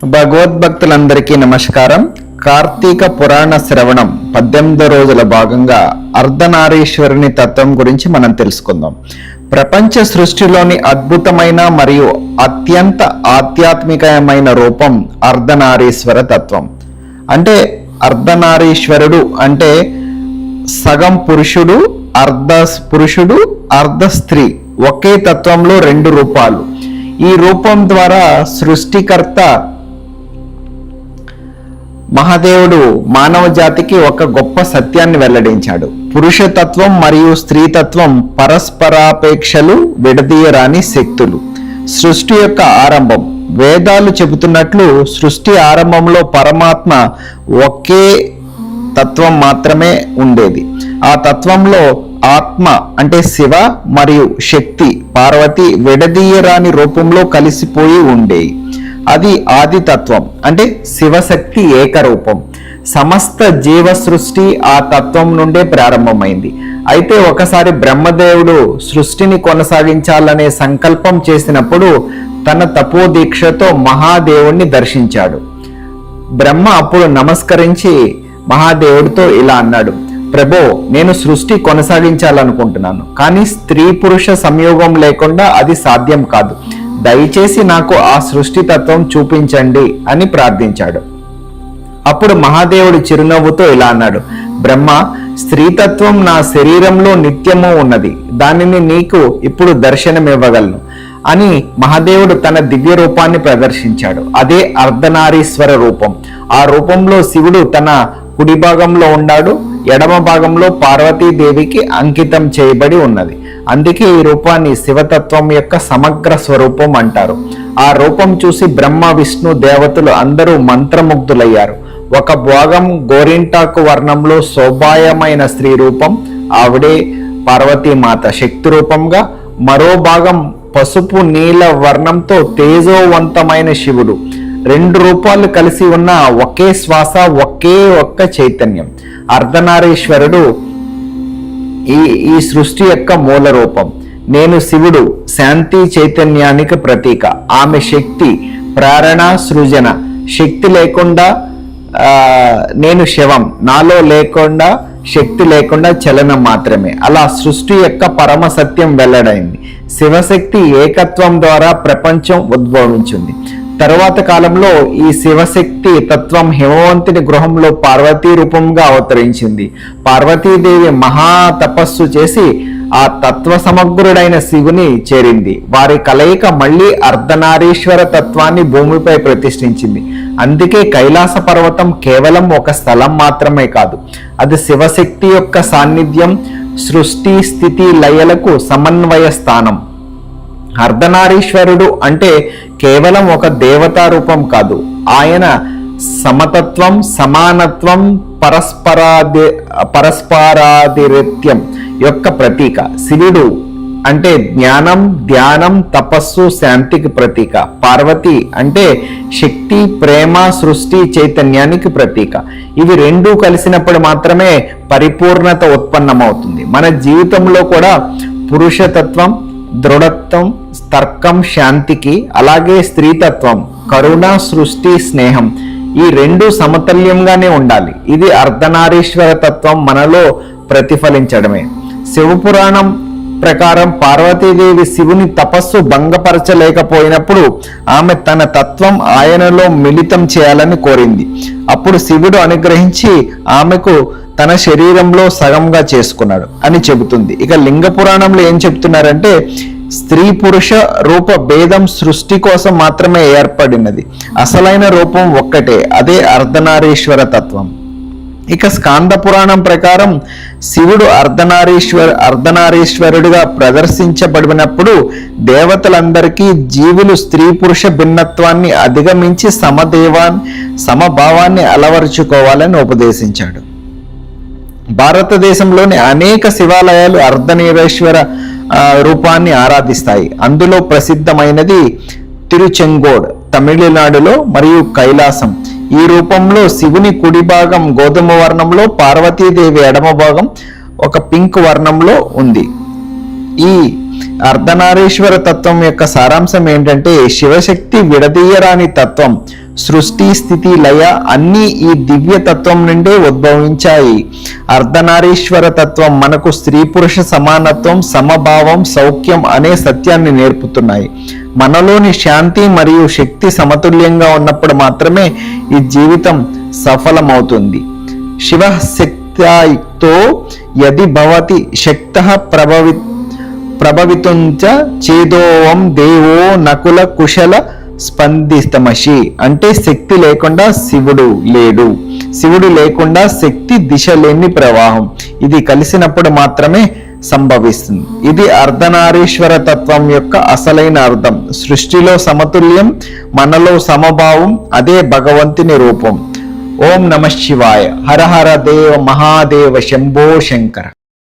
భగవద్భక్తులందరికీ నమస్కారం. కార్తీక పురాణ శ్రవణం 18 రోజుల భాగంగా అర్ధనారీశ్వరుని తత్వం గురించి మనం తెలుసుకుందాం. ప్రపంచ సృష్టిలోని అద్భుతమైన మరియు అత్యంత ఆధ్యాత్మికమైన రూపం అర్ధనారీశ్వర తత్వం. అంటే అర్ధనారీశ్వరుడు అంటే సగం పురుషుడు, అర్ధ పురుషుడు, అర్ధ స్త్రీ, ఒకే తత్వంలో రెండు రూపాలు. ఈ రూపం ద్వారా సృష్టికర్త మహాదేవుడు మానవ జాతికి ఒక గొప్ప సత్యాన్ని వెల్లడించాడు. పురుషతత్వం మరియు స్త్రీతత్వం పరస్పరాపేక్షలు, విడదీయరాని శక్తులు. సృష్టి యొక్క ఆరంభం. వేదాలు చెబుతున్నట్లు సృష్టి ఆరంభంలో పరమాత్మ ఒకే తత్వం మాత్రమే ఉండేది. ఆ తత్వంలో ఆత్మ అంటే శివ మరియు శక్తి పార్వతి విడదీయరాని రూపంలో కలిసిపోయి ఉండేవి. అది ఆది తత్వం అంటే శివశక్తి ఏకరూపం. సమస్త జీవ సృష్టి ఆ తత్వం నుండే ప్రారంభమైంది. అయితే ఒకసారి బ్రహ్మదేవుడు సృష్టిని కొనసాగించాలనే సంకల్పం చేసినప్పుడు తన తపోదీక్షతో మహాదేవుణ్ణి దర్శించాడు. బ్రహ్మ అప్పుడు నమస్కరించి మహాదేవుడితో ఇలా అన్నాడు: ప్రభో, నేను సృష్టి కొనసాగించాలనుకుంటున్నాను, కానీ స్త్రీ పురుష సంయోగం లేకుండా అది సాధ్యం కాదు. దయచేసి నాకు ఆ సృష్టి తత్వం చూపించండి అని ప్రార్థించాడు. అప్పుడు మహాదేవుడు చిరునవ్వుతో ఇలా అన్నాడు: బ్రహ్మ, స్త్రీతత్వం నా శరీరంలో నిత్యము ఉన్నది, దానిని నీకు ఇప్పుడు దర్శనమివ్వగలను అని మహాదేవుడు తన దివ్య రూపాన్ని ప్రదర్శించాడు. అదే అర్ధనారీశ్వర రూపం. ఆ రూపంలో శివుడు తన కుడి భాగంలో ఉన్నాడు, ఎడమ భాగంలో పార్వతీదేవికి అంకితం చేయబడి ఉన్నది. అందుకే ఈ రూపాన్ని శివతత్వం యొక్క సమగ్ర స్వరూపం అంటారు. ఆ రూపం చూసి బ్రహ్మ, విష్ణు, దేవతలు అందరూ మంత్రముగ్ధులయ్యారు. ఒక భాగం గోరింటాకు వర్ణంలో శోభాయమైన స్త్రీ రూపం, ఆవిడే పార్వతీమాత శక్తి రూపంగా, మరో భాగం పసుపు నీల వర్ణంతో తేజోవంతమైన శివుడు. రెండు రూపాలు కలిసి ఉన్న ఒకే శ్వాస, ఒకే ఒక్క చైతన్యం. అర్ధనారీశ్వరుడు ఈ సృష్టి యొక్క మూల రూపం. నేను శివుడు శాంతి చైతన్యానికి ప్రతీక. ఆమె శక్తి ప్రేరణ, సృజన. శక్తి లేకుండా నేను శవం, నాలో లేకుండా శక్తి లేకుండా చలనం మాత్రమే. అలా సృష్టి యొక్క పరమ సత్యం వెల్లడైంది. శివశక్తి ఏకత్వం ద్వారా ప్రపంచం ఉద్భవించింది. తరువాత కాలంలో ఈ శివశక్తి తత్వం హిమవంతుని గృహంలో పార్వతీ రూపంగా అవతరించింది. పార్వతీదేవి మహా తపస్సు చేసి ఆ తత్వ సమగ్రుడైన శివుని చేరింది. వారి కలయిక మళ్ళీ అర్ధనారీశ్వర తత్వాన్ని భూమిపై ప్రతిష్ఠించింది. అందుకే కైలాస పర్వతం కేవలం ఒక స్థలం మాత్రమే కాదు, అది శివశక్తి యొక్క సాన్నిధ్యం, సృష్టి స్థితి లయలకు సమన్వయ స్థానం. అర్ధనారీశ్వరుడు అంటే కేవలం ఒక దేవతా రూపం కాదు, ఆయన సమతత్వం, సమానత్వం, పరస్పరాధిరిత్యం యొక్క ప్రతీక. శివుడు అంటే జ్ఞానం, ధ్యానం, తపస్సు, శాంతికి ప్రతీక. పార్వతి అంటే శక్తి, ప్రేమ, సృష్టి చైతన్యానికి ప్రతీక. ఇవి రెండూ కలిసినప్పుడు మాత్రమే పరిపూర్ణత ఉత్పన్నమవుతుంది. మన జీవితంలో కూడా పురుషతత్వం దృఢత్వం, తర్కం శాంతికి, అలాగే స్త్రీతత్వం కరుణ, సృష్టి, స్నేహం, ఈ రెండు సమతుల్యంగానే ఉండాలి. ఇది అర్ధనారీశ్వర తత్వం మనలో ప్రతిఫలించడమే. శివపురాణం ప్రకారం పార్వతీదేవి శివుని తపస్సు భంగపరచలేకపోయినప్పుడు ఆమె తన తత్వం ఆయనలో మిళితం చేయాలని కోరింది. అప్పుడు శివుడు అనుగ్రహించి ఆమెకు తన శరీరంలో సగంగా చేసుకున్నాడు అని చెబుతుంది. ఇక లింగ పురాణంలో ఏం చెప్తున్నారంటే, స్త్రీ పురుష రూప భేదం సృష్టి కోసం మాత్రమే ఏర్పడినది, అసలైన రూపం ఒక్కటే, అదే అర్ధనారీశ్వర తత్వం. ఇక స్కాంద పురాణం ప్రకారం శివుడు అర్ధనారీశ్వరుడిగా ప్రదర్శించబడినప్పుడు దేవతలందరికీ జీవులు స్త్రీ పురుష భిన్నత్వాన్ని అధిగమించి సమభావాన్ని అలవరుచుకోవాలని ఉపదేశించాడు. భారతదేశంలోని అనేక శివాలయాలు అర్ధనారీశ్వర రూపాన్ని ఆరాధిస్తాయి. అందులో ప్రసిద్ధమైనది తిరుచెంగోడ్ తమిళనాడులో మరియు కైలాసం. ఈ రూపంలో శివుని కుడి భాగం గోధుమ వర్ణంలో, పార్వతీదేవి ఎడమ భాగం ఒక పింక్ వర్ణంలో ఉంది. ఈ అర్ధనారీశ్వర తత్వం యొక్క సారాంశం ఏంటంటే శివశక్తి విడదీయరాని తత్వం, సృష్టి స్థితి లయ అన్నీ ఈ దివ్య తత్వం నుండే ఉద్భవించాయి. అర్ధనారీశ్వర తత్వం మనకు స్త్రీ పురుష సమానత్వం, సమభావం, సౌఖ్యం అనే సత్యాన్ని నేర్పుతున్నాయి. మనలోని శాంతి మరియు శక్తి సమతుల్యంగా ఉన్నప్పుడు మాత్రమే ఈ జీవితం సఫలమవుతుంది. శివ శక్త్యాయుక్తో యది భవతి శక్తః ప్రభవితుంచ చేదోవం దేవో నకుల కుశల స్పందిస్తమషి. అంటే శక్తి లేకుండా శివుడు లేడు, శివుడు లేకుండా శక్తి దిశ లేని ప్రవాహం. ఇది కలిసినప్పుడు మాత్రమే సంభవిస్తుంది. ఇది అర్ధనారీశ్వర తత్వం యొక్క అసలైన అర్థం. సృష్టిలో సమతుల్యం, మనలో సమభావం, అదే భగవంతుని రూపం. ఓం నమ శివాయ. హర హర దేవ మహాదేవ శంభో శంకర.